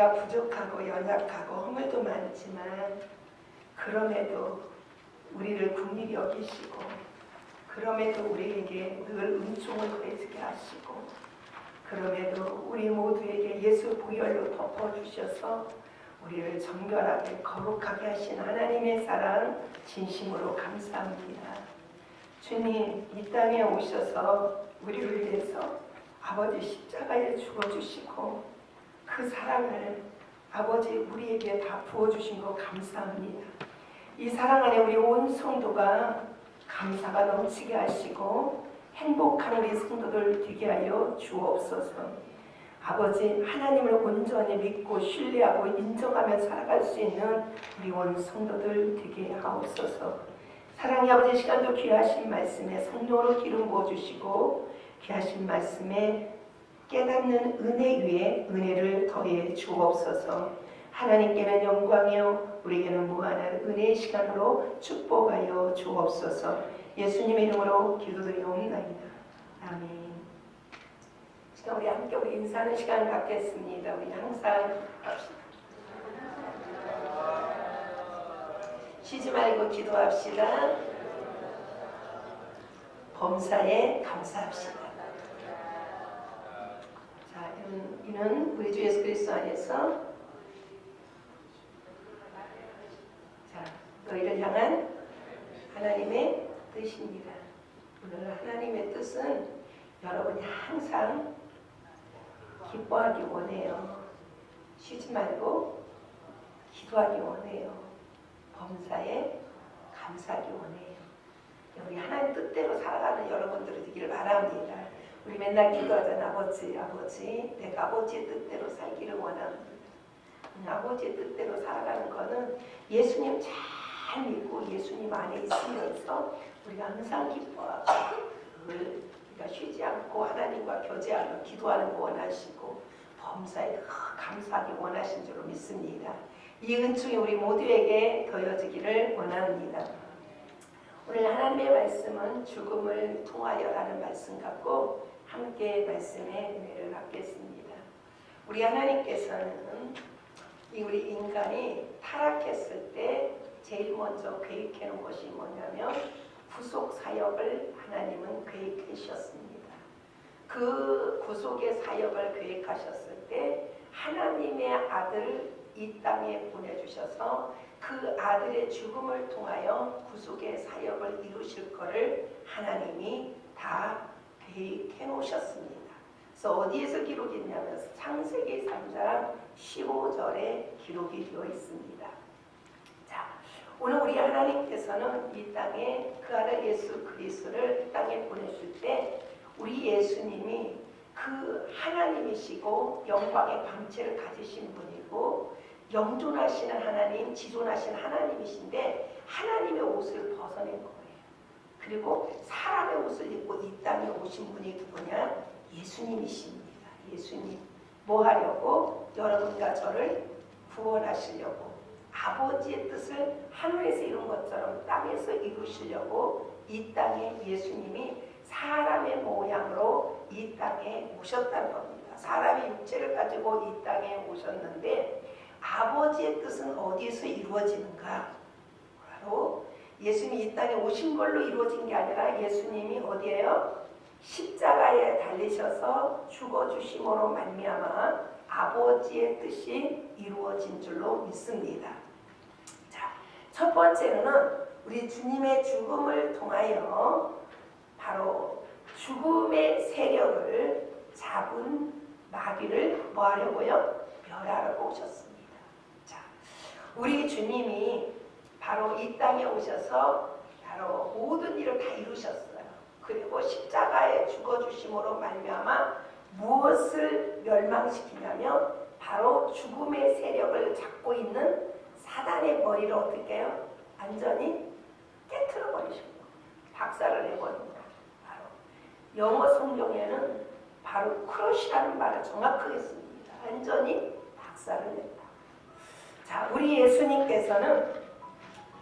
우리가 부족하고 연약하고 허물도 많지만 그럼에도 우리를 긍휼히 여기시고 그럼에도 우리에게 늘 은총을 더해지게 하시고 그럼에도 우리 모두에게 예수 보혈로 덮어주셔서 우리를 정결하게 거룩하게 하신 하나님의 사랑 진심으로 감사합니다. 주님, 이 땅에 오셔서 우리를 위해서 아버지 십자가에 죽어주시고 그 사랑을 아버지 우리에게 다 부어주신 거 감사합니다. 이 사랑 안에 우리 온 성도가 감사가 넘치게 하시고 행복한 우리 성도들 되게 하여 주옵소서. 아버지 하나님을 온전히 믿고 신뢰하고 인정하며 살아갈 수 있는 우리 온 성도들 되게 하옵소서. 사랑의 아버지 시간도 귀하신 말씀에 성령으로 기름 부어주시고 귀하신 말씀에 깨닫는 은혜 위에 은혜를 더해 주옵소서. 하나님께는 영광이요 우리에게는 무한한 은혜의 시간으로 축복하여 주옵소서. 예수님의 이름으로 기도드리옵나이다. 아멘. 지금 우리 함께 우리 인사하는 시간을 갖겠습니다. 우리 항상 쉬지 말고 기도합시다. 범사에 감사합시다. 자, 이는 우리 주 예수 그리스도 안에서 너희를 향한 하나님의 뜻입니다. 오늘 하나님의 뜻은 여러분이 항상 기뻐하기 원해요. 쉬지 말고 기도하기 원해요. 범사에 감사하기 원해요. 우리 하나님 뜻대로 살아가는 여러분들이 되기를 바랍니다. 우리 맨날 기도하잖아. 아버지 내가 아버지의 뜻대로 살기를 원합니다. 아버지의 뜻대로 살아가는 거는 예수님 잘 믿고 예수님 안에 있으면서 우리가 항상 기뻐하고 우리가 쉬지 않고 하나님과 교제하며 기도하는 거 원하시고 범사에 감사하기 원하신 줄로 믿습니다. 이 은총이 우리 모두에게 더해지기를 원합니다. 오늘 하나님의 말씀은 죽음을 통하여라는 말씀 갖고 함께 말씀의 은혜를 받겠습니다. 우리 하나님께서는 우리 인간이 타락했을 때 제일 먼저 계획해 놓은 것이 뭐냐면 구속 사역을 하나님은 계획하셨습니다. 그 구속의 사역을 계획하셨을 때 하나님의 아들 이 땅에 보내주셔서 그 아들의 죽음을 통하여 구속의 사역을 이루실 것을 하나님이 다 계획해 놓으셨습니다. 그래서 어디에서 기록이 있냐면 창세기 3장 15절에 기록이 되어 있습니다. 자, 오늘 우리 하나님께서는 이 땅에 그 아들 예수 그리스도를 이 땅에 보내실 때 우리 예수님이 그 하나님이시고 영광의 광채를 가지신 분이고 영존하시는 하나님, 지존하시는 하나님이신데 하나님의 옷을 벗어낸 거예요. 그리고 사람의 옷을 입고 이 땅에 오신 분이 누구냐? 예수님이십니다. 예수님 뭐 하려고? 여러분과 저를 구원하시려고 아버지의 뜻을 하늘에서 이룬 것처럼 땅에서 이루시려고 이 땅에 예수님이 사람의 모양으로 이 땅에 오셨다는 겁니다. 사람의 육체를 가지고 이 땅에 오셨는데 아버지의 뜻은 어디에서 이루어지는가? 바로 예수님이 이 땅에 오신 걸로 이루어진 게 아니라 예수님이 어디에요? 십자가에 달리셔서 죽어주심으로 말미암아 아버지의 뜻이 이루어진 줄로 믿습니다. 자, 첫 번째로는 우리 주님의 죽음을 통하여 바로 죽음의 세력을 잡은 마귀를 뭐 하려고요? 멸하러 오셨습니다. 자, 우리 주님이 바로 이 땅에 오셔서 바로 모든 일을 다 이루셨어요. 그리고 십자가에 죽어주심으로 말미암아 무엇을 멸망시키냐면 바로 죽음의 세력을 잡고 있는 사단의 머리를 어떻게 해요? 완전히 깨트려 버리시고 박살을 내버립니다. 바로 영어 성경에는 바로 크러쉬라는 말을 정확하게 씁니다. 완전히 박살을 냈다. 자, 우리 예수님께서는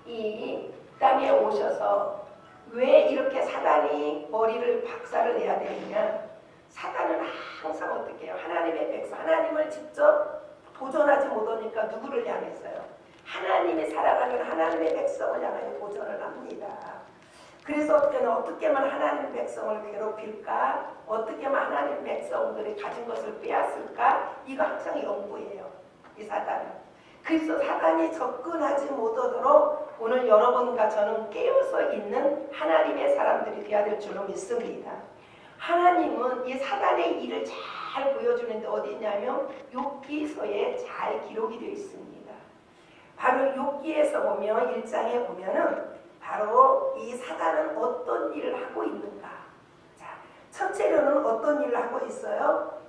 이 땅에 오셔서 왜 이렇게 사단이 머리를 박살을 내야 되느냐? 사단은 항상 어떻게 해요? 하나님의 백성, 하나님을 직접 도전하지 못하니까 누구를 향했어요? 하나님이 사랑하는 하나님의 백성을 향하여 도전을 합니다. 그래서 어떻게 하면 하나님 백성을 괴롭힐까? 어떻게 하면 하나님 백성들이 가진 것을 빼앗을까? 이거 항상 연구예요. 이 사단은. 그래서 사단이 접근하지 못하도록 오늘 여러분과 저는 깨어서 있는 하나님의 사람들이 되어야 될 줄로 믿습니다. 하나님은 이 사단의 일을 잘 보여주는데 어디 있냐면 욥기서에 잘 기록이 되어 있습니다. 바로 욥기에서 보면 1장에 보면은 바로 이 사단은 어떤 일을 하고 있는가. 자, 첫째로는 어떤 일을 하고 있어요?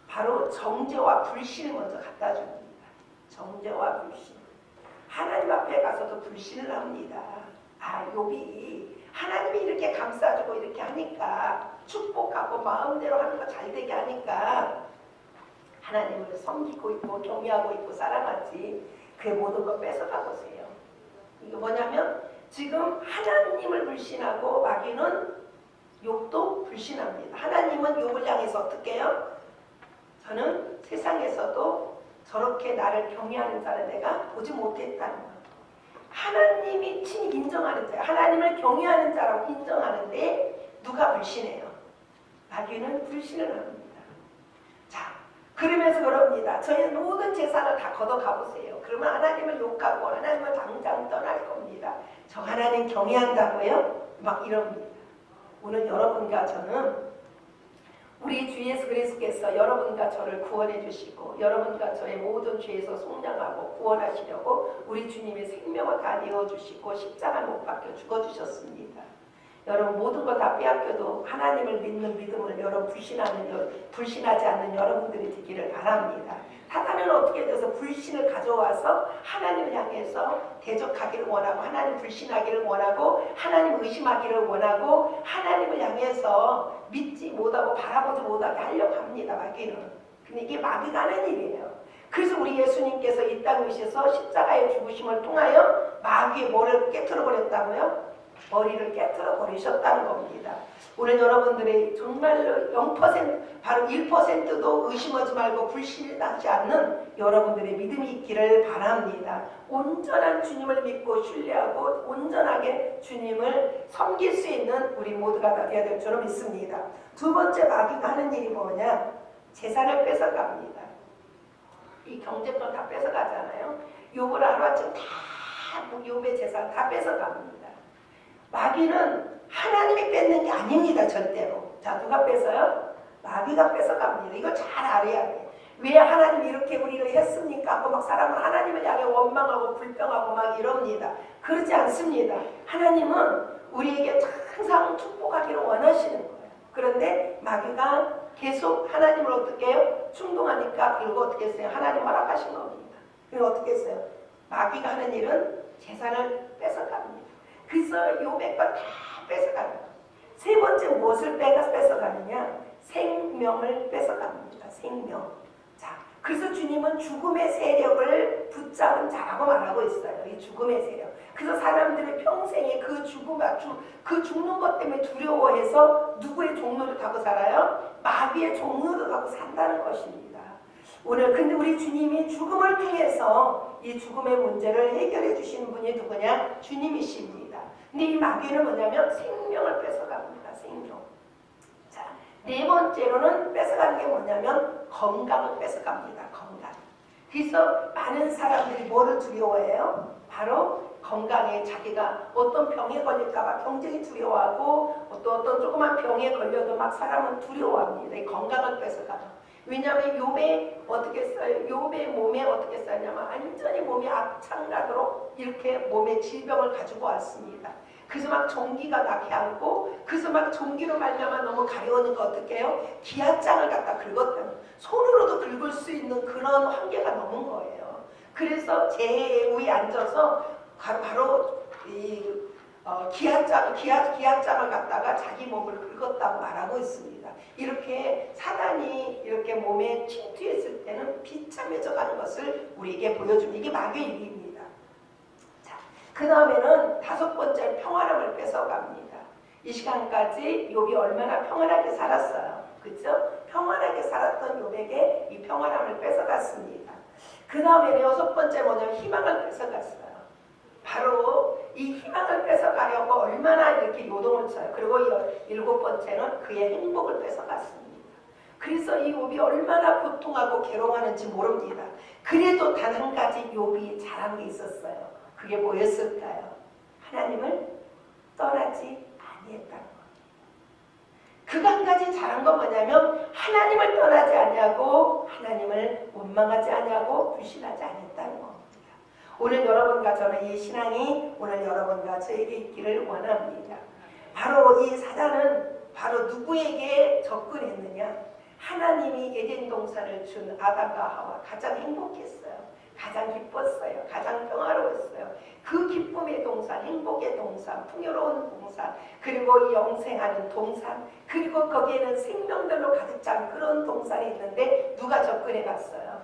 바로 정죄와 불신을 먼저 갖다 줍니다. 정죄와 불신. 하나님 앞에 가서도 불신을 합니다. 욥이 하나님이 이렇게 감싸주고 이렇게 하니까 축복하고 마음대로 하는 거 잘 되게 하니까 하나님을 섬기고 있고 경외하고 있고 사랑하지. 그 모든 거 뺏어가보세요. 이게 뭐냐면 지금 하나님을 불신하고 마귀는 욥도 불신합니다. 하나님은 욥을 향해서 어떻게 해요? 저는 세상에서도 저렇게 나를 경외하는 자를 내가 보지 못했다는 거예요. 하나님이 친히 인정하는 자예요. 하나님을 경외하는 자라고 인정하는데 누가 불신해요? 마귀는 불신을 합니다. 자, 그러면서 그럽니다. 저희 모든 재산을 다 걷어가보세요. 그러면 하나님을 욕하고 하나님을 당장 떠날 겁니다. 저 하나님 경외한다고요? 막 이럽니다. 오늘 여러분과 저는 우리 주 예수 그리스도께서 여러분과 저를 구원해 주시고 여러분과 저의 모든 죄에서 속량하고 구원하시려고 우리 주님의 생명을 다 내어주시고 십자가를 못 박혀 죽어주셨습니다. 여러분 모든 것 다 빼앗겨도 하나님을 믿는 믿음을 여러분 불신하지 않는 여러분들이 되기를 바랍니다. 사단은 어떻게 돼서 불신을 가져와서 하나님을 향해서 대적하기를 원하고 하나님 불신하기를 원하고 하나님 의심하기를 원하고 하나님을 향해서 믿지 못하고 바라보지 못하게 하려고 합니다. 마귀는. 근데 이게 마귀가 하는 일이에요. 그래서 우리 예수님께서 이 땅에 오셔서 십자가의 죽으심을 통하여 마귀의 뭐를 깨트려 버렸다고요? 머리를 깨트려 버리셨다는 겁니다. 오늘 여러분들이 정말로 0% 바로 1%도 의심하지 말고 불신하지 않는 여러분들의 믿음이 있기를 바랍니다. 온전한 주님을 믿고 신뢰하고 온전하게 주님을 섬길 수 있는 우리 모두가 다 되어야 될 줄로 믿습니다. 두 번째 마귀가 하는 일이 뭐냐? 재산을 뺏어갑니다. 이 경제권 다 뺏어가잖아요. 욥을 하루아침 다 욥의 재산 다 뺏어갑니다. 마귀는 하나님이 뺏는 게 아닙니다. 절대로. 자, 누가 뺏어요? 마귀가 뺏어갑니다. 이걸 잘 알아야 돼. 왜 하나님이 이렇게 우리를 했습니까? 하고 막 사람은 하나님을 향해 원망하고 불평하고 막 이럽니다. 그렇지 않습니다. 하나님은 우리에게 항상 축복하기를 원하시는 거예요. 그런데 마귀가 계속 하나님을 어떻게 해요? 충동하니까 그리고 어떻게 했어요? 하나님 허락하신 겁니다. 그리고 어떻게 했어요? 마귀가 하는 일은 재산을 뺏어갑니다. 그래서 욥의 것 다 뺏어갑니다. 세 번째 무엇을 뺏어가느냐? 생명을 뺏어갑니다. 생명. 자, 그래서 주님은 죽음의 세력을 붙잡은 자라고 말하고 있어요. 이 죽음의 세력. 그래서 사람들이 평생에 그 죽는 것 때문에 두려워해서 누구의 종로를 타고 살아요? 마귀의 종로를 타고 산다는 것입니다. 오늘 근데 우리 주님이 죽음을 통해서 이 죽음의 문제를 해결해 주시는 분이 누구냐? 주님이십니다. 근데 이 마귀는 뭐냐면 생명을 뺏어갑니다. 생명. 자, 네 번째로는 뺏어가는 게 뭐냐면 건강을 뺏어갑니다. 건강. 그래서 많은 사람들이 뭐를 두려워해요? 바로 건강에 자기가 어떤 병에 걸릴까봐 굉장히 두려워하고 어떤 조그만 병에 걸려도 막 사람은 두려워합니다. 이 건강을 뺏어가요. 왜냐하면 욥의 어떻게 써요? 욥의 몸에 어떻게 써냐면 완전히 몸이 악창나도록 이렇게 몸에 질병을 가지고 왔습니다. 그래서 막 종기가 나게 하고 그래서 막 종기로 말미암아 너무 가려우니까 어떻게 해요? 기아장을 갖다 긁었다는 손으로도 긁을 수 있는 그런 한계가 넘은 거예요. 그래서 제 위에 앉아서 바로 이 기아장을 갖다가 자기 몸을 긁었다고 말하고 있습니다. 이렇게 사단이 이렇게 몸에 침투했을 때는 비참해져 가는 것을 우리에게 보여줍니다. 이게 마귀의 일입니다. 자, 그 다음에는 다섯 번째 평안함을 뺏어갑니다. 이 시간까지 욥이 얼마나 평안하게 살았어요. 그렇죠? 평안하게 살았던 욥에게 이 평안함을 뺏어갔습니다. 그 다음에 6번째 뭐냐면 희망을 뺏어갔어요. 바로 이 희망을 뺏어가려고 얼마나 이렇게 요동을 쳐요. 그리고 7번째는 그의 행복을 뺏어갔습니다. 그래서 이 욥이 얼마나 고통하고 괴로워하는지 모릅니다. 그래도 단 한 가지 욥이 잘한 게 있었어요. 그게 뭐였을까요? 하나님을 떠나지 아니했다는 것. 그 한 가지 잘한 건 뭐냐면 하나님을 떠나지 아니하고 하나님을 원망하지 아니하고 불신하지 않았다는 겁니다. 오늘 여러분과 저는 이 신앙이 오늘 여러분과 저에게 있기를 원합니다. 바로 이 사단은 바로 누구에게 접근했느냐? 하나님이 에덴 동산을 준 아담과 하와 가장 행복했어요. 가장 기뻤어요. 가장 평화로웠어요. 그 기쁨의 동산, 행복의 동산, 풍요로운 동산, 그리고 영생하는 동산, 그리고 거기에는 생명들로 가득 찬 그런 동산이 있는데 누가 접근해 갔어요?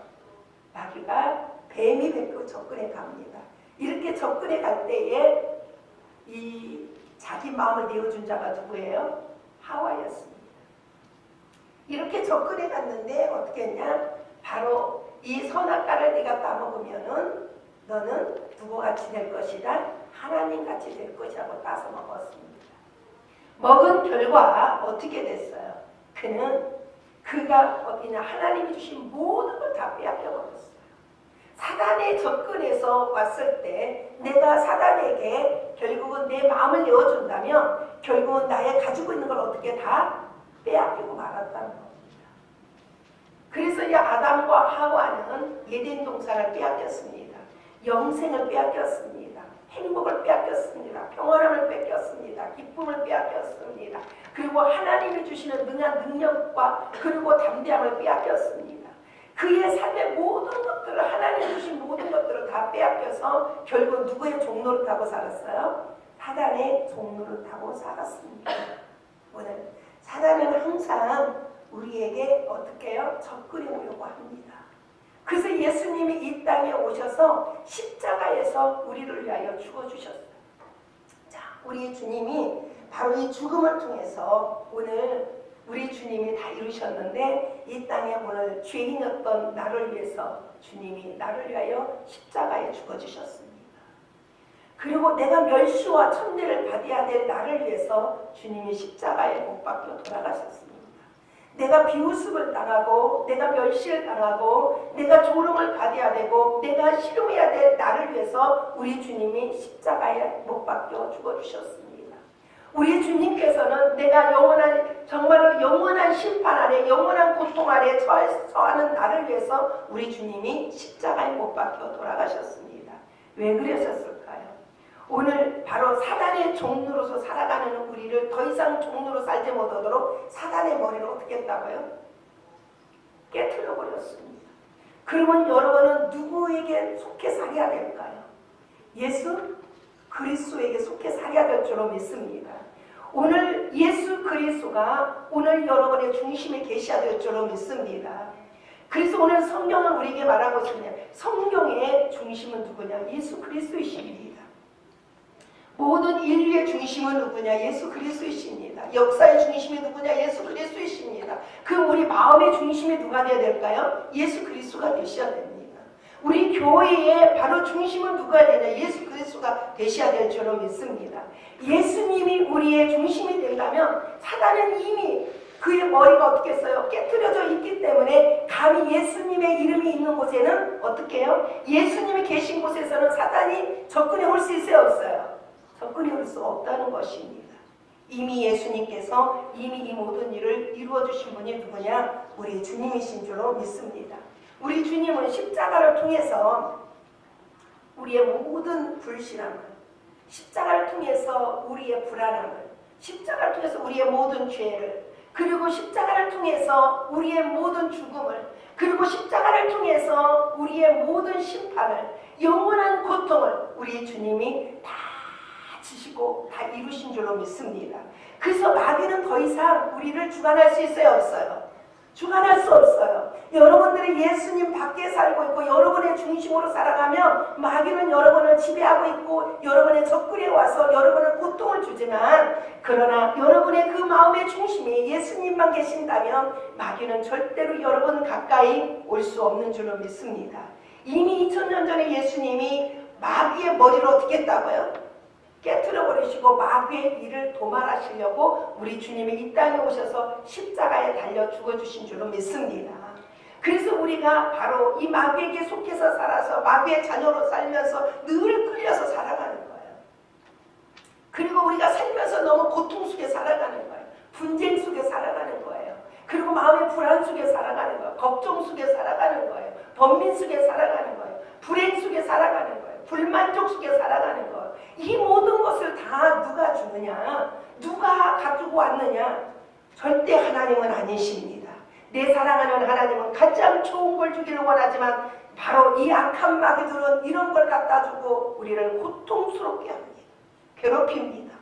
마귀가 뱀이 뱉고 접근해 갑니다. 이렇게 접근해 갈 때에 이 자기 마음을 내어준 자가 누구예요? 하와였습니다. 이렇게 접근해 갔는데 어떻게 했냐? 바로 이 선악과를 네가 따먹으면은 너는 누구같이 될 것이다? 하나님같이 될 것이라고 따서 먹었습니다. 먹은 결과 어떻게 됐어요? 그가 어디냐? 하나님이 주신 모든 걸 다 빼앗겨 버렸어요. 사단에 접근해서 왔을 때 내가 사단에게 결국은 내 마음을 내어준다면 결국은 나의 가지고 있는 걸 어떻게 다 빼앗기고 말았다는 겁니다. 그래서 이 아담과 하와는 에덴 동산을 빼앗겼습니다. 영생을 빼앗겼습니다. 행복을 빼앗겼습니다. 평안함을 뺏겼습니다. 기쁨을 빼앗겼습니다. 그리고 하나님이 주시는 능한 능력과 그리고 담대함을 빼앗겼습니다. 그의 삶의 모든 것들을 하나님이 주신 모든 것들을 다 빼앗겨서 결국 누구의 종로를 타고 살았어요? 사단의 종로를 타고 살았습니다. 오늘 사단은 항상 우리에게 어떻게 해요? 접근해 오려고 합니다. 그래서 예수님이 이 땅에 오셔서 십자가에서 우리를 위하여 죽어주셨어요. 자, 우리 주님이 바로 이 죽음을 통해서 오늘 우리 주님이 다 이루셨는데 이 땅에 오늘 죄인이었던 나를 위해서 주님이 나를 위하여 십자가에 죽어주셨습니다. 그리고 내가 멸시와 천대를 받아야 될 나를 위해서 주님이 십자가에 못 박혀 돌아가셨습니다. 내가 비웃음을 당하고 내가 멸시를 당하고 내가 조롱을 받아야 되고 내가 실험해야 될 나를 위해서 우리 주님이 십자가에 못 박혀 죽어주셨습니다. 우리 주님께서는 내가 정말로 영원한 심판 아래 영원한 고통 아래 처하는 나를 위해서 우리 주님이 십자가에 못 박혀 돌아가셨습니다. 왜 그러셨을까요? 오늘 바로 사단의 종로로서 살아가는 우리를 더 이상 종로로 살지 못하도록 사단의 머리를 어떻게 했다고요? 깨트려 버렸습니다. 그러면 여러분은 누구에게 속해 살아야 될까요? 예수 그리스도에게 속해 살아야 될 줄로 믿습니다. 오늘 예수 그리스도가 오늘 여러분의 중심에 계셔야 될 줄로 믿습니다. 그래서 오늘 성경은 우리에게 말하고 있느냐? 성경의 중심은 누구냐? 예수 그리스도이십니다. 모든 인류의 중심은 누구냐? 예수 그리스도이십니다. 역사의 중심이 누구냐? 예수 그리스도이십니다. 그럼 우리 마음의 중심이 누가 되어야 될까요? 예수 그리스도가 되셔야 됩니다. 우리 교회의 바로 중심은 누가 되냐? 예수 그리스도가 되셔야 될 줄로 믿습니다. 예수님이 우리의 중심이 된다면 사단은 이미 그의 머리가 어떻게 했어요? 깨트려져 있기 때문에 감히 예수님의 이름이 있는 곳에는 어떻게 해요? 예수님이 계신 곳에서는 사단이 접근해 올 수 있어요? 없어요? 접근해 올 수 없다는 것입니다. 이미 예수님께서 이미 이 모든 일을 이루어 주신 분이 누구냐? 우리 주님이신 줄로 믿습니다. 우리 주님은 십자가를 통해서 우리의 모든 불신함을, 십자가를 통해서 우리의 불안함을, 십자가를 통해서 우리의 모든 죄를, 그리고 십자가를 통해서 우리의 모든 죽음을, 그리고 십자가를 통해서 우리의 모든 심판을, 영원한 고통을 우리 주님이 다 지시고 다 이루신 줄로 믿습니다. 그래서 마귀는 더 이상 우리를 주관할 수 있어요? 없어요? 주관할 수 없어요. 여러분들이 예수님 밖에 살고 있고 여러분의 중심으로 살아가면 마귀는 여러분을 지배하고 있고 여러분의 접근에 와서 여러분을 고통을 주지만, 그러나 여러분의 그 마음의 중심이 예수님만 계신다면 마귀는 절대로 여러분 가까이 올 수 없는 줄로 믿습니다. 이미 2000년 전에 예수님이 마귀의 머리를 어떻게 했다고요? 깨트려 버리시고 마귀의 일을 도말하시려고 우리 주님이 이 땅에 오셔서 십자가에 달려 죽어주신 줄로 믿습니다. 그래서 우리가 바로 이 마귀에게 속해서 살아서 마귀의 자녀로 살면서 늘 끌려서 살아가는 거예요. 그리고 우리가 살면서 너무 고통 속에 살아가는 거예요. 분쟁 속에 살아가는 거예요. 그리고 마음의 불안 속에 살아가는 거예요. 걱정 속에 살아가는 거예요. 번민 속에 살아가는 거예요. 불행 속에 살아가는 거예요. 불만족 속에 살아가는 거예요. 이 모든 것을 다 누가 주느냐? 누가 가지고 왔느냐? 절대 하나님은 아니십니다. 내 사랑하는 하나님은 가장 좋은 걸 주기를 원하지만 바로 이 악한 마귀들은 이런 걸 갖다 주고 우리를 고통스럽게 합니다. 괴롭힙니다.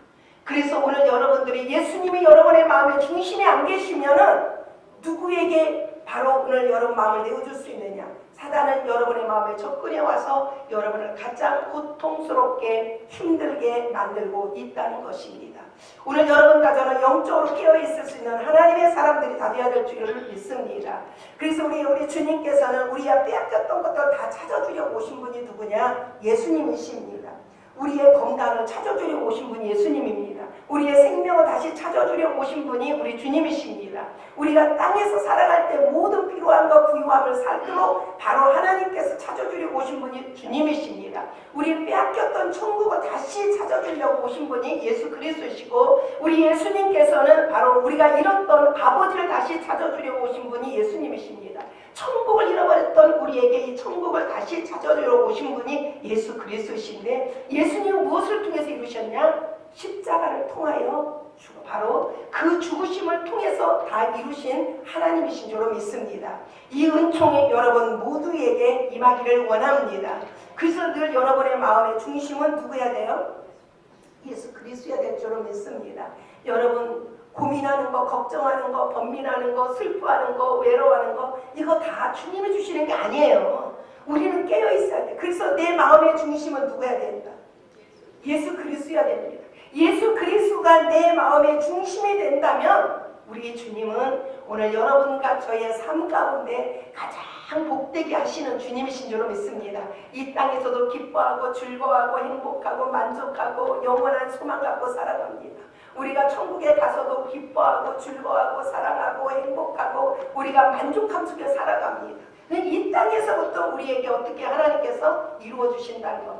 그래서 오늘 여러분들이 예수님이 여러분의 마음의 중심에 안 계시면은 누구에게 바로 오늘 여러분 마음을 내어줄 수 있느냐? 사단은 여러분의 마음에 접근해 와서 여러분을 가장 고통스럽게 힘들게 만들고 있다는 것입니다. 오늘 여러분과 저는 영적으로 깨어있을 수 있는 하나님의 사람들이 다 되어야 될 줄을 믿습니다. 그래서 우리 주님께서는 우리가 빼앗겼던 것들을 다 찾아주려고 오신 분이 누구냐? 예수님이십니다. 우리의 건강을 찾아주려고 오신 분이 예수님입니다. 우리의 생명을 다시 찾아주려고 오신 분이 우리 주님이십니다. 우리가 땅에서 살아갈 때 모든 필요함과 부유함을 살도록 바로 하나님께서 찾아주려고 오신 분이 주님이십니다. 우리 빼앗겼던 천국을 다시 찾아주려고 오신 분이 예수 그리스도시고 우리 예수님께서는 바로 우리가 잃었던 아버지를 다시 찾아주려고 오신 분이 예수님이십니다. 천국을 잃어버렸던 우리에게 이 천국을 다시 찾아주려고 오신 분이 예수 그리스도이신데 예수님은 무엇을 통해서 이루셨냐? 십자가를 통하여 바로 그 죽으심을 통해서 다 이루신 하나님이신 줄로 믿습니다. 이 은총이 여러분 모두에게 임하기를 원합니다. 그래서 늘 여러분의 마음의 중심은 누구야 돼요? 예수 그리스도야 될 줄로 믿습니다. 여러분 고민하는 거, 걱정하는 거, 번민하는 거, 슬퍼하는 거, 외로워하는 거 이거 다 주님이 주시는 게 아니에요. 우리는 깨어 있어야 돼. 그래서 내 마음의 중심은 누구야 된다? 예수 그리스도야 됩니다. 예수 그리스도가 내 마음의 중심이 된다면 우리 주님은 오늘 여러분과 저의 삶 가운데 가장 복되게 하시는 주님이신 줄로 믿습니다. 이 땅에서도 기뻐하고 즐거워하고 행복하고 만족하고 영원한 소망 갖고 살아갑니다. 우리가 천국에 가서도 기뻐하고 즐거워하고 사랑하고 행복하고 우리가 만족함 속에 살아갑니다. 이 땅에서부터 우리에게 어떻게 하나님께서 이루어 주신다는 것.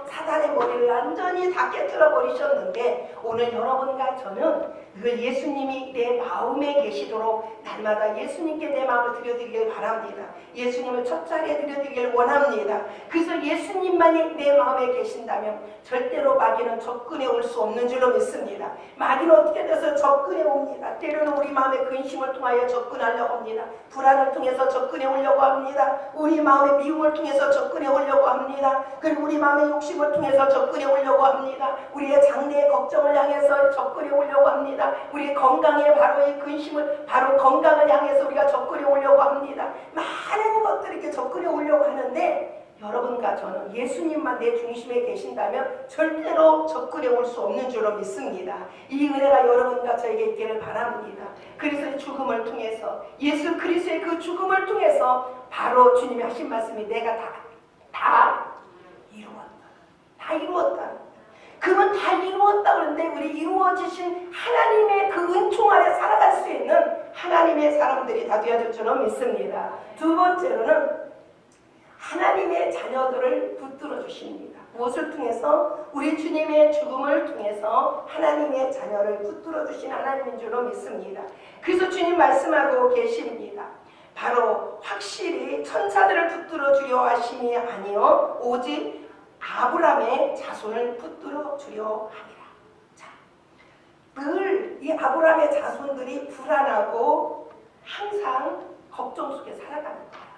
사단의 머리를 완전히 다 깨뜨려 버리셨는데 오늘 여러분과 저는 그 예수님이 내 마음에 계시도록 날마다 예수님께 내 마음을 드려드리길 바랍니다. 예수님을 첫 자리에 드려드리길 원합니다. 그래서 예수님만이 내 마음에 계신다면 절대로 마귀는 접근해 올 수 없는 줄로 믿습니다. 마귀는 어떻게 돼서 접근해 옵니다. 때로는 우리 마음의 근심을 통하여 접근하려고 합니다. 불안을 통해서 접근해 오려고 합니다. 우리 마음의 미움을 통해서 접근해 오려고 합니다. 그리고 우리 마음의 욕심을 통해서 접근해 오려고 합니다. 우리의 장래의 걱정을 향해서 접근해 오려고 합니다. 우리의 건강에 바로 이 근심을 바로 건강을 향해서 우리가 접근해 오려고 합니다. 많은 것들이 이렇게 접근해 오려고 하는데 여러분과 저는 예수님만 내 중심에 계신다면 절대로 접근해 올 수 없는 줄로 믿습니다. 이 은혜가 여러분과 저에게 있기를 바랍니다. 그래서 죽음을 통해서 예수 그리스도의 그 죽음을 통해서 바로 주님이 하신 말씀이 내가 다 이루었다. 다 이루었다. 그건 다 이루었다 그러는데 우리 이루어지신 하나님의 그 은총 아래 살아갈 수 있는 하나님의 사람들이 다 되어줄 줄은 믿습니다. 두 번째로는 하나님의 자녀들을 붙들어 주십니다. 무엇을 통해서? 우리 주님의 죽음을 통해서 하나님의 자녀를 붙들어 주신 하나님인 줄로 믿습니다. 그래서 주님 말씀하고 계십니다. 바로 확실히 천사들을 붙들어 주려 하심이 아니요 오직 아브라함의 자손을 붙들어 주려 하니라. 자, 늘 이 아브라함의 자손들이 불안하고 항상 걱정 속에 살아가는 거야.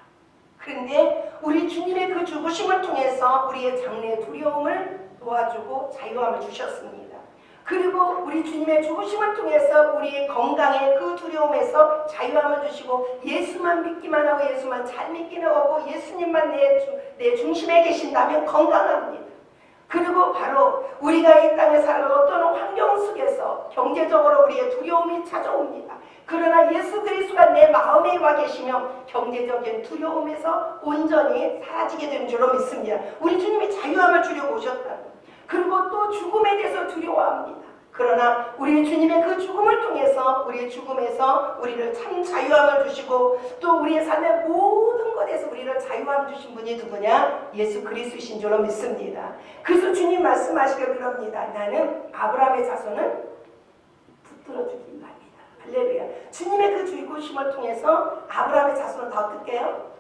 그런데 우리 주님의 그 죽으심을 통해서 우리의 장래의 두려움을 도와주고 자유함을 주셨습니다. 그리고 우리 주님의 죽으심을 통해서 우리의 건강의 그 두려움에서 자유함을 주시고 예수만 믿기만 하고 예수만 잘 믿기는 하고 예수님만 내 중심에 계신다면 건강합니다. 그리고 바로 우리가 이 땅에 살아가는 어떤 환경 속에서 경제적으로 우리의 두려움이 찾아옵니다. 그러나 예수 그리스도가 내 마음에 와 계시면 경제적인 두려움에서 온전히 사라지게 되는 줄로 믿습니다. 우리 주님이 자유함을 주려고 오셨다고. 그리고 또 죽음에 대해서 두려워합니다. 그러나 우리 주님의 그 죽음을 통해서 우리의 죽음에서 우리를 참 자유함을 주시고 또 우리의 삶의 모든 것에서 우리를 자유함 주신 분이 누구냐? 예수 그리스도이신 줄로 믿습니다. 그래서 주님 말씀하시길 그럽니다. 나는 아브라함의 자손을 붙들어 주긴 합니다. 할렐루야. 주님의 그 죽으심을 통해서 아브라함의 자손을 다 어떻게 해요?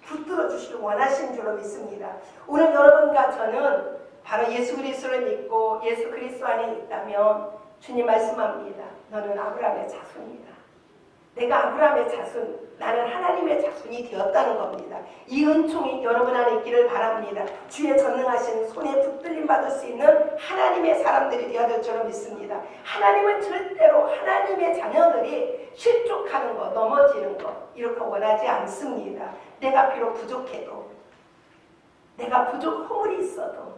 붙들어 주시길 원하시는 줄로 믿습니다. 오늘 여러분과 저는 바로 예수 그리스도를 믿고 예수 그리스도 안에 있다면 주님 말씀합니다. 너는 아브라함의 자손이다. 내가 아브라함의 자손, 나는 하나님의 자손이 되었다는 겁니다. 이 은총이 여러분 안에 있기를 바랍니다. 주의 전능하신 손에 붙들림 받을 수 있는 하나님의 사람들이 되어야 될 줄로 믿습니다. 하나님은 절대로 하나님의 자녀들이 실족하는 것, 넘어지는 것 이렇게 원하지 않습니다. 내가 비록 부족해도, 내가 부족 허물이 있어도,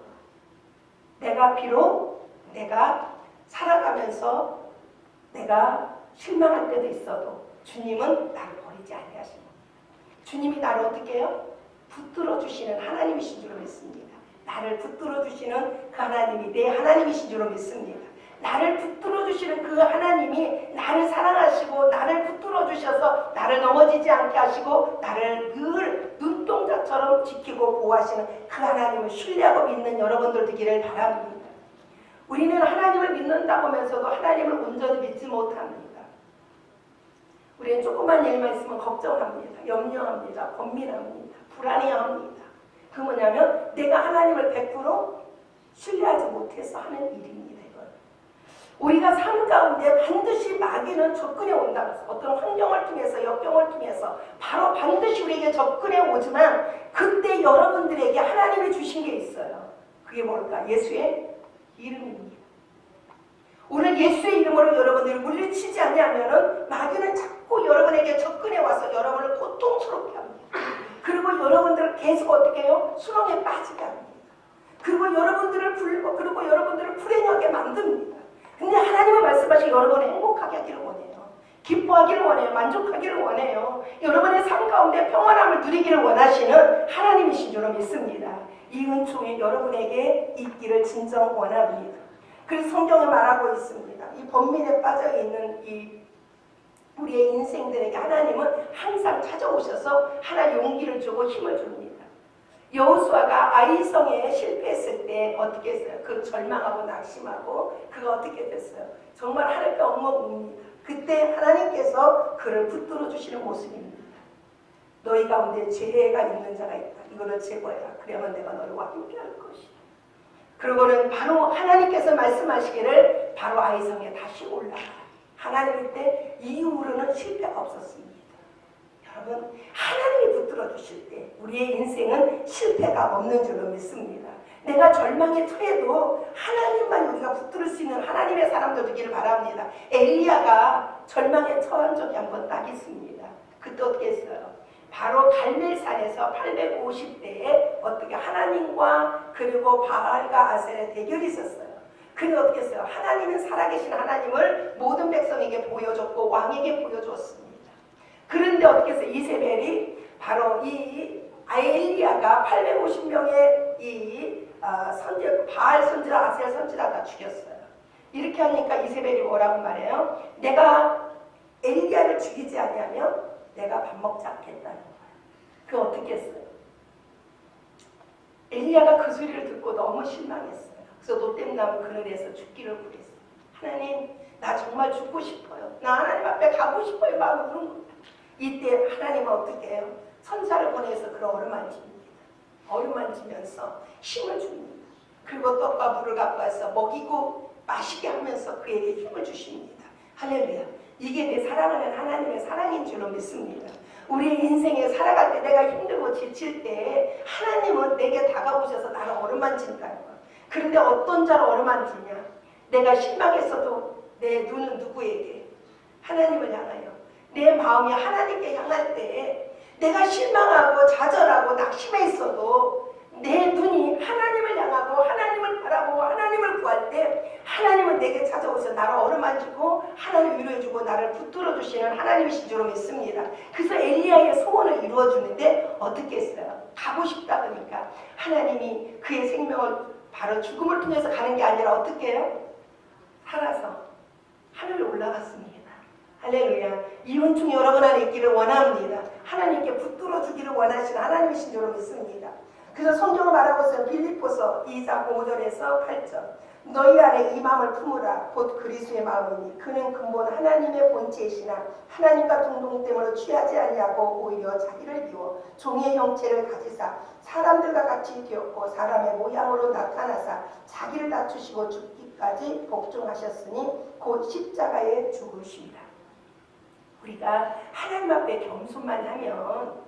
내가 비록 내가 살아가면서 내가 실망할 때도 있어도 주님은 나를 버리지 아니하십니다. 주님이 나를 어떻게 해요? 붙들어 주시는 하나님이신 줄로 믿습니다. 나를 붙들어 주시는 그 하나님이 내 하나님이신 줄로 믿습니다. 나를 붙들어 주시는 그 하나님이 나를 사랑하시고 나를 붙들어 주셔서 나를 넘어지지 않게 하시고 나를 늘 눈동자처럼 지키고 보호하시는 그 하나님을 신뢰하고 믿는 여러분들 되기를 바랍니다. 우리는 하나님을 믿는다고 하면서도 하나님을 온전히 믿지 못합니다. 우리는 조그만 일만 있으면 걱정합니다. 염려합니다. 고민합니다. 불안해합니다. 그 뭐냐면 내가 하나님을 100% 신뢰하지 못해서 하는 일입니다. 이건. 우리가 삶 가운데 반드시 마귀는 접근해 온다. 어떤 환경을 통해서 역경을 통해서 바로 반드시 우리에게 접근해 오지만 그때 여러분들에게 하나님이 주신 게 있어요. 그게 뭘까? 예수의 이름입니다. 오늘 예수의 이름으로 여러분들이 물리치지 않냐면은 마귀는 자꾸 여러분에게 접근해 와서 여러분을 고통스럽게 합니다. 그리고 여러분들을 계속 어떻게 해요? 수렁에 빠지게 합니다. 그리고 여러분들을 불행하게 만듭니다. 근데 하나님은 말씀하시기 여러분을 행복하게 하기를 원해요. 기뻐하기를 원해요. 만족하기를 원해요. 여러분의 삶 가운데 평안함을 누리기를 원하시는 하나님이신 줄로 믿습니다. 이 은총이 여러분에게 있기를 진정 원합니다. 그래서 성경에 말하고 있습니다. 이 번민에 빠져 있는 이 우리의 인생들에게 하나님은 항상 찾아오셔서 하나 용기를 주고 힘을 줍니다. 여호수아가 아이성에 실패했을 때 어떻게 했어요? 그 절망하고 낙심하고 그가 어떻게 됐어요? 정말 하늘께 엉엉 웁니다. 그때 하나님께서 그를 붙들어 주시는 모습입니다. 너희 가운데 죄가 있는 자가 있다. 이거를 제거해라. 그러면 내가 너희와 함께 할 것이다. 그리고는 바로 하나님께서 말씀하시기를 바로 아이성에 다시 올라가라. 하나님 때 이후로는 실패가 없었습니다. 여러분 하나님이 붙들어 주실 때 우리의 인생은 실패가 없는 줄로 믿습니다. 내가 절망에 처해도 하나님만 우리가 붙들을 수 있는 하나님의 사람들 되기를 바랍니다. 엘리야가 절망에 처한 적이 한 번 딱 있습니다. 그때 어떻게 했어요? 바로 갈멜산에서 850대에 어떻게 하나님과 그리고 바알과 아셀의 대결이 있었어요. 그게 어떻게 했어요? 하나님은 살아계신 하나님을 모든 백성에게 보여줬고 왕에게 보여줬습니다. 그런데 어떻게 했어요? 이세벨이 바로 이 엘리야가 850명의 이 바알 선지자, 아셀 선지자 다 죽였어요. 이렇게 하니까 이세벨이 뭐라고 말해요? 내가 엘리야를 죽이지 않냐면 내가 밥 먹지 않겠다는 거예요. 그 어떻게 했어요? 엘리야가 그 소리를 듣고 너무 실망했어요. 그래서 노땜나무 그늘에서 죽기를 구했어요. 하나님, 나 정말 죽고 싶어요. 나 하나님 앞에 가고 싶어요. 마음이 그런 겁니다. 이때 하나님은 어떻게 해요? 천사를 보내서 그를 어루만집니다. 어루만지면서 힘을 줍니다. 그리고 떡과 물을 갖고 와서 먹이고 마시게 하면서 그에게 힘을 주십니다. 할렐루야. 이게 내 사랑하는 하나님의 사랑인 줄로 믿습니다. 우리의 인생에 살아갈 때 내가 힘들고 지칠 때 하나님은 내게 다가오셔서 나를 어루만진다는 거야. 그런데 어떤 자를 어루만지냐? 내가 실망했어도 내 눈은 누구에게? 하나님을 향하여. 내 마음이 하나님께 향할 때 내가 실망하고 좌절하고 낙심해 있어도 내 눈이 하나님을 향하고 하나님을 바라보고 바라보고 하나님을 구할 때 하나님은 내게 찾아오셔서 나를 어루만지고 하나님 위로해주고 나를 붙들어 주시는 하나님이신 줄 믿습니다. 그래서 엘리야의 소원을 이루어주는데 어떻게 했어요? 가고 싶다 보니까 하나님이 그의 생명을 바로 죽음을 통해서 가는 게 아니라 어떻게 해요? 살아서 하늘에 올라갔습니다. 할렐루야. 이 은총이 여러분 안에 있기를 원합니다. 하나님께 붙들어 주기를 원하시는 하나님이신 줄 믿습니다. 그래서 성경을 말하고 있어요. 빌립보서 2장 5절에서 8절. 너희 안에 이 마음을 품으라. 곧 그리스도의 마음이니 그는 근본 하나님의 본체이시나 하나님과 동등됨으로 취하지 아니하고 오히려 자기를 비워 종의 형체를 가지사 사람들과 같이 되었고 사람의 모양으로 나타나사 자기를 낮추시고 죽기까지 복종하셨으니 곧 십자가에 죽으십니다. 우리가 하나님 앞에 겸손만 하면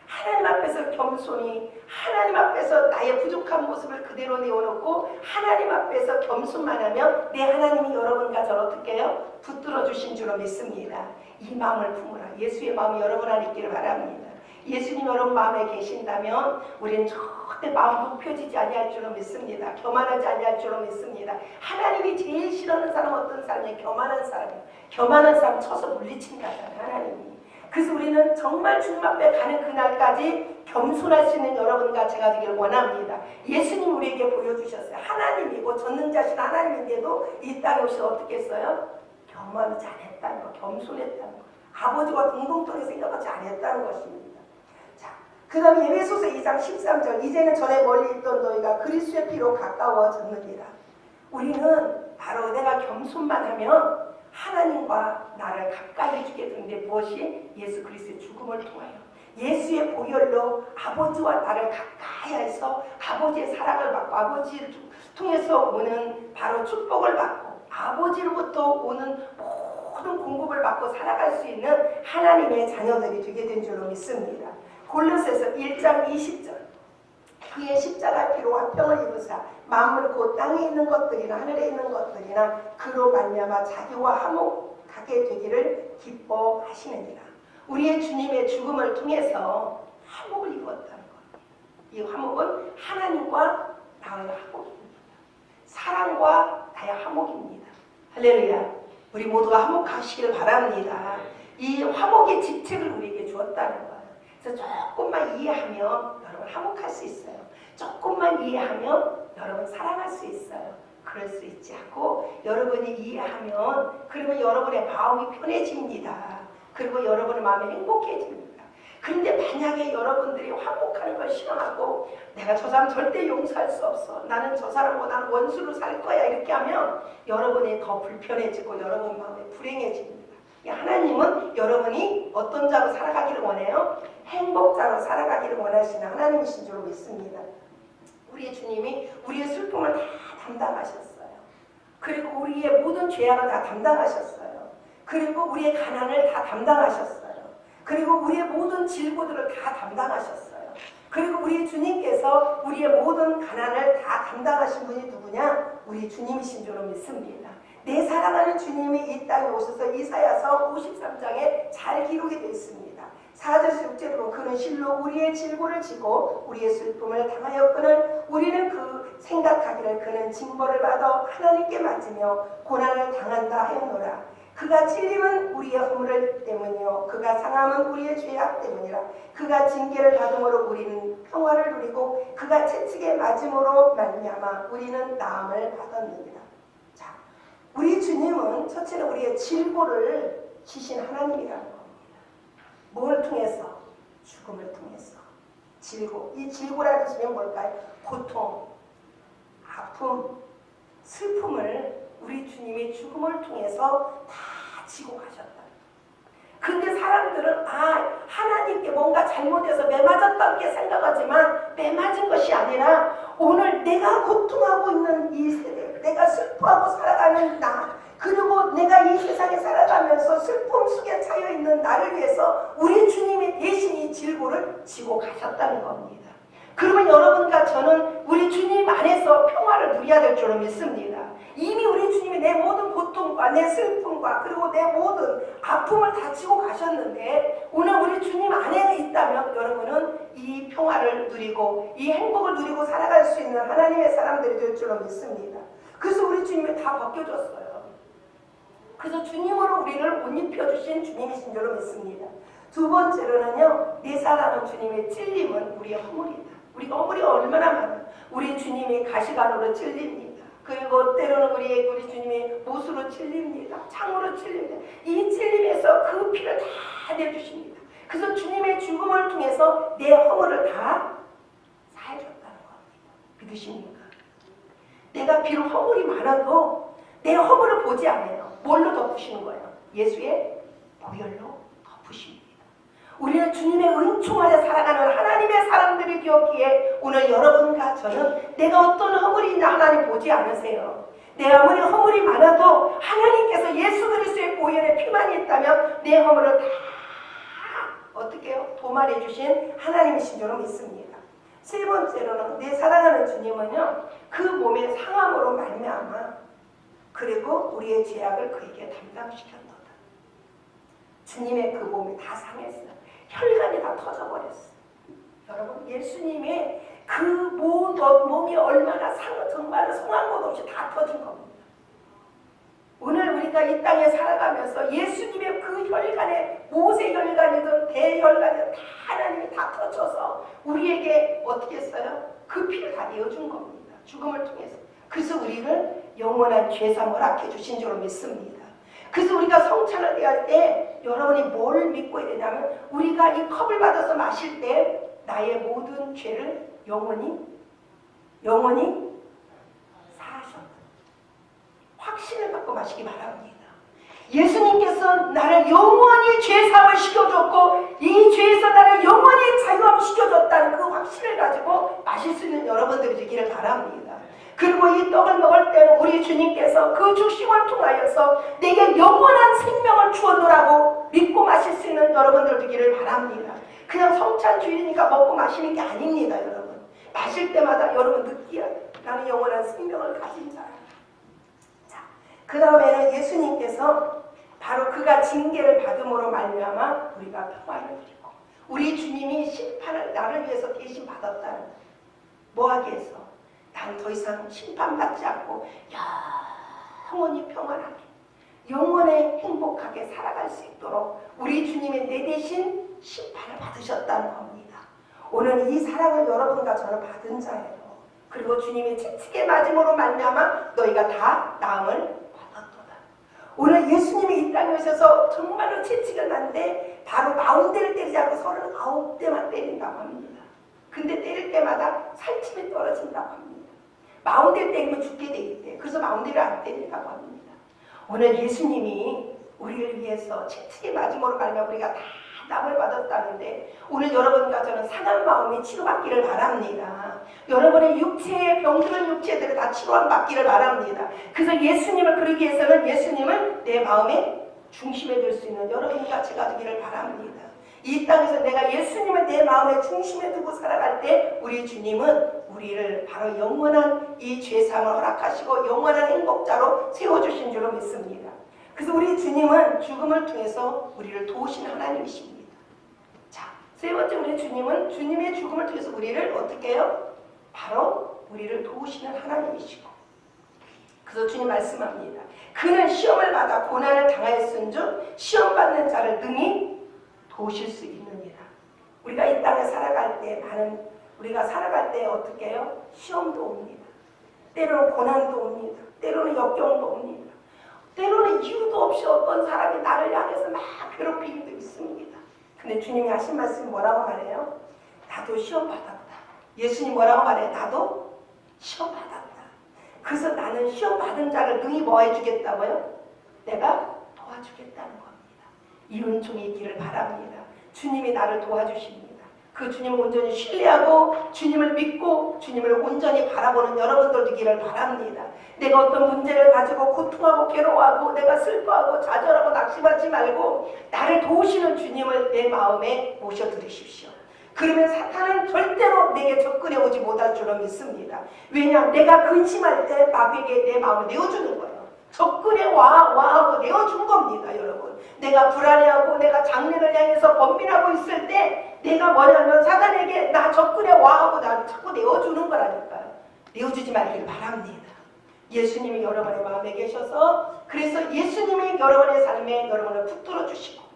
하나님 앞에서 겸손히 하나님 앞에서 나의 부족한 모습을 그대로 내어놓고 하나님 앞에서 겸손만 하면 내 하나님이 여러분과 저를 어떻게 해요? 붙들어 주신 줄로 믿습니다. 이 마음을 품으라. 예수의 마음이 여러분 안에 있기를 바랍니다. 예수님 여러분 마음에 계신다면 우리는 절대 마음 높여지지 아니할 줄로 믿습니다. 교만하지 아니할 줄로 믿습니다. 하나님이 제일 싫어하는 사람은 어떤 사람이에요? 교만한 사람이에요. 교만한 사람 쳐서 물리친다잖아요. 하나님이. 그래서 우리는 정말 주님 앞에 가는 그날까지 겸손할 수 있는 여러분과 제가 되기를 원합니다. 예수님 우리에게 보여주셨어요. 하나님이고 전능자신 하나님인데도 이 땅에 오셔서 어떻게 했어요? 교만하지 않았다는 거, 겸손했다는 거. 아버지와 동등하게 생각하지 않았다는 것입니다. 자, 그 다음에 에베소서 2장 13절. 이제는 전에 멀리 있던 너희가 그리스도의 피로 가까워졌느니라. 우리는 바로 내가 겸손만 하면 하나님과 나를 가까이 해주게 되는데 무엇이? 예수 그리스도의 죽음을 통하여 예수의 보혈로 아버지와 나를 가까이 해서 아버지의 사랑을 받고 아버지를 통해서 오는 바로 축복을 받고 아버지로부터 오는 모든 공급을 받고 살아갈 수 있는 하나님의 자녀들이 되게 된 줄로 믿습니다. 골로새서 1장 20절. 그의 십자가 피로 화평을 이루사 만물 곧 땅에 있는 것들이나 하늘에 있는 것들이나 그로 말미암아 자기와 화목하게 되기를 기뻐하시느니라. 우리의 주님의 죽음을 통해서 화목을 이루었다는 것. 이 화목은 하나님과 나의 화목입니다. 사랑과 나의 화목입니다. 할렐루야. 우리 모두가 화목하시기를 바랍니다. 이 화목의 직책을 우리에게 주었다는 거예요. 그래서 조금만 이해하면 여러분 화목할 수 있어요. 조금만 이해하면 여러분 사랑할 수 있어요. 그럴 수 있지 않고 여러분이 이해하면 그러면 여러분의 마음이 편해집니다. 그리고 여러분의 마음이 행복해집니다. 그런데 만약에 여러분들이 화목하는 걸 싫어하고 내가 저 사람 절대 용서할 수 없어. 나는 저 사람보다 나는 원수로 살 거야. 이렇게 하면 여러분이 더 불편해지고 여러분 마음이 불행해집니다. 하나님은 여러분이 어떤 자로 살아가기를 원해요? 행복자로 살아가기를 원하시는 하나님이신 줄 믿습니다. 우리의 주님이 우리의 슬픔을 다 담당하셨어요. 그리고 우리의 모든 죄악을 다 담당하셨어요. 그리고 우리의 가난을 다 담당하셨어요. 그리고 우리의 모든 질고들을 다 담당하셨어요. 그리고 우리 주님께서 우리의 모든 가난을 다 담당하신 분이 누구냐? 우리 주님이신 줄 믿습니다. 내 사랑하는 주님이 이 땅에 오셔서 이사야서 53장에 잘 기록이 되어 있습니다. 4절에서 6절로 그는 실로 우리의 질고를 지고 우리의 슬픔을 당하였거늘 우리는 그 생각하기를 그는 징벌을 받아 하나님께 맞으며 고난을 당한다 하였노라. 그가 찔림은 우리의 허물 때문이요 그가 상함은 우리의 죄악 때문이라. 그가 징계를 받음으로 우리는 평화를 누리고 그가 채찍에 맞음으로 말미암아 우리는 나음을 받았느니라. 자, 우리 주님은 첫째는 우리의 질고를 지신 하나님이라는 겁니다. 뭘 통해서? 죽음을 통해서. 질고. 이 질고라는 뜻은 뭘까요? 고통, 아픔, 슬픔을 우리 주님이 죽음을 통해서 다 지고 가셨다. 근데 사람들은 하나님께 뭔가 잘못해서 매맞았다고 생각하지만 매맞은 것이 아니라 오늘 내가 고통하고 있는 이 세대, 내가 슬퍼하고 살아가는 나, 그리고 내가 이 세상에 살아가면서 슬픔 속에 차여있는 나를 위해서 우리 주님이 대신 이 질고를 지고 가셨다는 겁니다. 그러면 여러분과 저는 우리 주님 안에서 평화를 누려야 될 줄로 믿습니다. 이미 우리 주님이 내 모든 고통과 내 슬픔과 그리고 내 모든 아픔을 다 지고 가셨는데 오늘 우리 주님 안에 있다면 여러분은 이 평화 평화를 누리고 이 행복을 누리고 살아갈 수 있는 하나님의 사람들이 될 줄로 믿습니다. 그래서 우리 주님이 다 벗겨줬어요. 그래서 주님으로 우리를 옷 입혀주신 주님이신 줄로 믿습니다. 두 번째로는요, 내 사랑은 주님의 찔림은 우리의 허물이다. 우리가 허물이 얼마나 많아. 우리 주님이 가시관으로 찔립니다. 그리고 때로는 우리 주님이 못으로 찔립니다. 창으로 찔립니다. 이 찔림에서 그 피를 다 내주십니다. 그래서 주님의 죽음을 통해서 내 허물을 다 사해줬다는 겁니다. 믿으십니까? 내가 비록 허물이 많아도 내 허물을 보지 않아요. 뭘로 덮으시는 거예요? 예수의 보혈로 덮으십니다. 우리는 주님의 은총 아래 살아가는 하나님의 사람들이 되었기에 오늘 여러분과 저는 내가 어떤 허물이 있나 하나님 보지 않으세요. 내 아무리 허물이 많아도 하나님께서 예수 그리스도의 보혈에 피만 있다면 내 허물을 다 어떻게 해요? 도말해 주신 하나님이신 줄로 믿습니다. 세 번째로는 내 사랑하는 주님은요, 그 몸의 상함으로 말미암아 그리고 우리의 죄악을 그에게 담당시켰도다. 주님의 그 몸이 다 상했어요. 혈관이 다 터져버렸어요. 여러분, 예수님의 그 몸이 얼마나 정말 성한 것 없이 다 터진 겁니다. 오늘 우리가 이 땅에 살아가면서 예수님의 그 혈관에 모세 혈관이든 대혈관이든 다 하나님이 다 터쳐서 우리에게 어떻게 했어요? 그 피를 다 내어준 겁니다. 죽음을 통해서. 그래서 우리를 영원한 죄사함을 허락해 주신 줄로 믿습니다. 그래서 우리가 성찬을 대할 때 여러분이 뭘 믿고 해야 되냐면 우리가 이 컵을 받아서 마실 때 나의 모든 죄를 영원히 사하셨다. 확신을 갖고 마시기 바랍니다. 예수님께서 나를 영원히 죄사함을 시켜줬고 이 죄에서 나를 영원히 자유함을 시켜줬다는 그 확신을 가지고 마실 수 있는 여러분들이 되기를 바랍니다. 그리고 이 떡을 먹을 때는 우리 주님께서 그 죽심을 통하여서 내게 영원한 생명을 주었노라고 믿고 마실 수 있는 여러분들 되기를 바랍니다. 그냥 성찬 주일이니까 먹고 마시는 게 아닙니다. 여러분, 마실 때마다 여러분 느끼야 나는 영원한 생명을 가진 자야. 자, 그 다음에는 예수님께서 바로 그가 징계를 받음으로 말미암아 우리가 평화를 누리고 우리 주님이 심판을 나를 위해서 대신 받았다는 뭐 하기 위해서? 난 더 이상 심판받지 않고 영원히 평안하게 영원히 행복하게 살아갈 수 있도록 우리 주님이 내 대신 심판을 받으셨다는 겁니다. 오늘 이 사랑을 여러분과 저는 받은 자예요. 그리고 주님이 채찍에 맞음으로 말미암아 너희가 다 나음을 받았도다. 오늘 예수님이 이 땅에 오셔서 정말로 채찍을 났는데 바로 40대를 때리지 않고 39대만 때린다고 합니다. 근데 때릴 때마다 살침이 떨어진다고 합니다. 40대 때리면 죽게 돼 있대. 그래서 40대를 안 때린다고 합니다. 오늘 예수님이 우리를 위해서 채찍에 맞음으로 말미암아 우리가 다 남을 받았다는데 오늘 여러분과 저는 상한 마음이 치료받기를 바랍니다. 여러분의 육체의 병들은 육체들을 다 치료받기를 바랍니다. 그래서 예수님을 그러기 위해서는 예수님을 내 마음의 중심에 둘 수 있는 여러분과 제가 되기를 바랍니다. 이 땅에서 내가 예수님을 내 마음의 중심에 두고 살아갈 때 우리 주님은 우리를 바로 영원한 이 죄사함을 허락하시고 영원한 행복자로 세워주신 줄로 믿습니다. 그래서 우리 주님은 죽음을 통해서 우리를 도우신 하나님이십니다. 자, 세 번째 우리 주님은 주님의 죽음을 통해서 우리를 어떻게 해요? 바로 우리를 도우시는 하나님이시고 그래서 주님 말씀합니다. 그는 시험을 받아 고난을 당하였은즉 시험 받는 자를 능히 도우실 수 있느니라. 우리가 이 땅에 살아갈 때 우리가 살아갈 때 어떻게 해요? 시험도 옵니다. 때로는 고난도 옵니다. 때로는 역경도 옵니다. 때로는 이유도 없이 어떤 사람이 나를 향해서 막 괴롭히기도 있습니다. 근데 주님이 하신 말씀이 뭐라고 말해요? 나도 시험 받았다. 예수님 뭐라고 말해요? 나도 시험 받았다. 그래서 나는 시험 받은 자를 능히 뭐 해주겠다고요? 내가 도와주겠다는 겁니다. 이 은총이 있기를 바랍니다. 주님이 나를 도와주십니다. 그 주님을 온전히 신뢰하고 주님을 믿고 주님을 온전히 바라보는 여러분들 되기를 바랍니다. 내가 어떤 문제를 가지고 고통하고 괴로워하고 내가 슬퍼하고 좌절하고 낙심하지 말고 나를 도우시는 주님을 내 마음에 모셔드리십시오. 그러면 사탄은 절대로 내게 접근해 오지 못할 줄로 믿습니다. 왜냐? 내가 근심할 때 마귀에게 내 마음을 내어주는 거예요. 접근해 와 하고 내어준 겁니다. 여러분, 내가 불안해하고 내가 장래를 향해서 번민하고 있을 때 내가 뭐냐면 사단에게 나 접근해 와 하고 나를 자꾸 내어주는 거라니까요. 내어주지 말길 바랍니다. 예수님이 여러분의 마음에 계셔서, 그래서 예수님이 여러분의 삶에 여러분을 붙들어 주시고,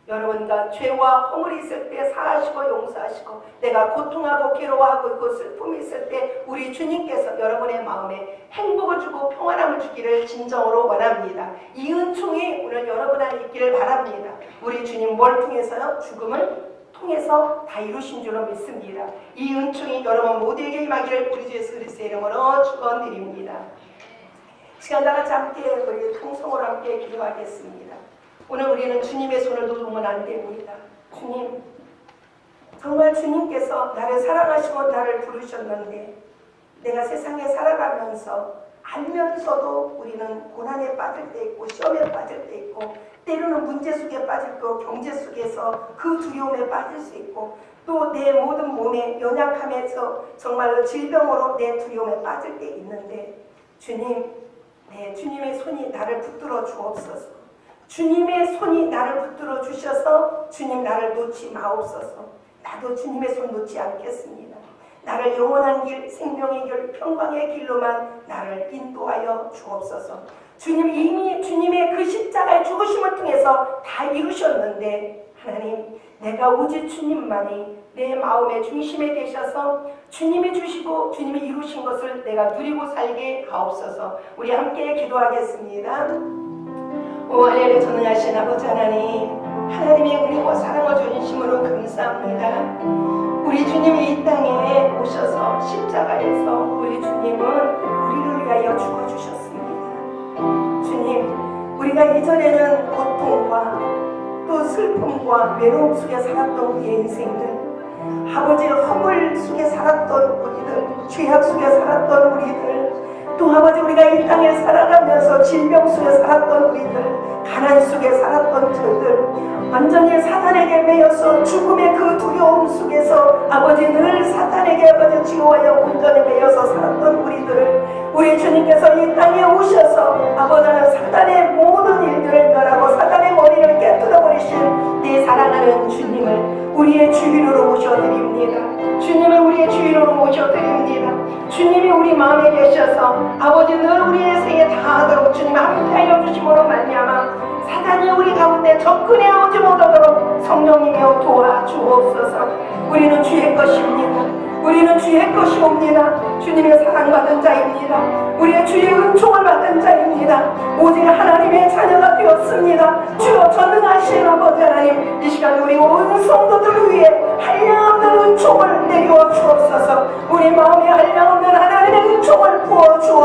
여러분과 죄와 허물이 있을 때 사하시고 용서하시고, 내가 고통하고 괴로워하고 있고 슬픔이 있을 때 우리 주님께서 여러분의 마음에 행복을 주고 평안함을 주기를 진정으로 원합니다. 이 은총이 오늘 여러분 안에 있기를 바랍니다. 우리 주님 뭘 통해서요? 죽음을 통해서 다 이루신 줄로 믿습니다. 이 은총이 여러분 모두에게 임하기를 우리 주 예수 그리스도의 이름으로 축원드립니다. 시간 다 같이 함께 우리 통성으로 함께 기도하겠습니다. 오늘 우리는 주님의 손을 놓으면 안 됩니다. 주님, 정말 주님께서 나를 사랑하시고 나를 부르셨는데 내가 세상에 살아가면서 알면서도 우리는 고난에 빠질 때 있고 시험에 빠질 때 있고 때로는 문제 속에 빠질 때 경제 속에서 그 두려움에 빠질 수 있고 또 내 모든 몸의 연약함에서 정말로 질병으로 내 두려움에 빠질 때 있는데 주님, 주님의 손이 나를 붙들어 주옵소서. 주님의 손이 나를 붙들어 주셔서 주님 나를 놓지 마옵소서. 나도 주님의 손 놓지 않겠습니다. 나를 영원한 길, 생명의 길, 평강의 길로만 나를 인도하여 주옵소서. 주님 이미 주님의 그 십자가의 죽으심을 통해서 다 이루셨는데 하나님, 내가 오직 주님만이 내 마음의 중심에 계셔서 주님이 주시고 주님이 이루신 것을 내가 누리고 살게 하옵소서. 우리 함께 기도하겠습니다. 오 할렐루야. 전능하신 아버지 하나님, 하나님의 은혜와 사랑을 주심으로 감사합니다. 우리 주님이 이 땅에 오셔서 십자가에서 우리 주님은 우리를 위하여 죽어주셨습니다. 주님, 우리가 이전에는 고통과 또 슬픔과 외로움 속에 살았던 우리의 인생들, 아버지 허물 속에 살았던 우리들, 죄악 속에 살았던 우리들, 또 아버지 우리가 이 땅에 살아가면서 질병 속에 살았던 우리들, 가난 속에 살았던 저희들, 완전히 사탄에게 매여서 죽음의 그 두려움 속에서 아버지 늘 사탄에게 아버지 지워하여 온전히 매여서 살았던 우리들을 우리 주님께서 이 땅에 오셔서 아버지는 사탄의 모든 일들을 멸하고 사탄의 머리를 깨뜨려버리신 네 사랑하는 주님을 우리의 주인으로 모셔드립니다. 주님을 우리의 주인으로 모셔드립니다. 주님이 우리 마음에 계셔서 아버지 늘 우리의 생에 다하도록 주님 함께하여 주심으로 말미암아 사단이 우리 가운데 접근해 오지 못하도록 성령님이여 도와주옵소서. 우리는 주의 것입니다. 우리는 주의 것이옵니다. 주님의 사랑받은 자입니다. 우리의 주의 은총을 받은 자입니다. 오직 하나님의 자녀가 되었습니다. 주여 전능하신 아버지 하나님, 이 시간 우리 온 성도들을 위해 한량없는 은총을 내려 주옵소서. 우리 마음에 한량없는 하나님의 은총을 부어 주옵소서.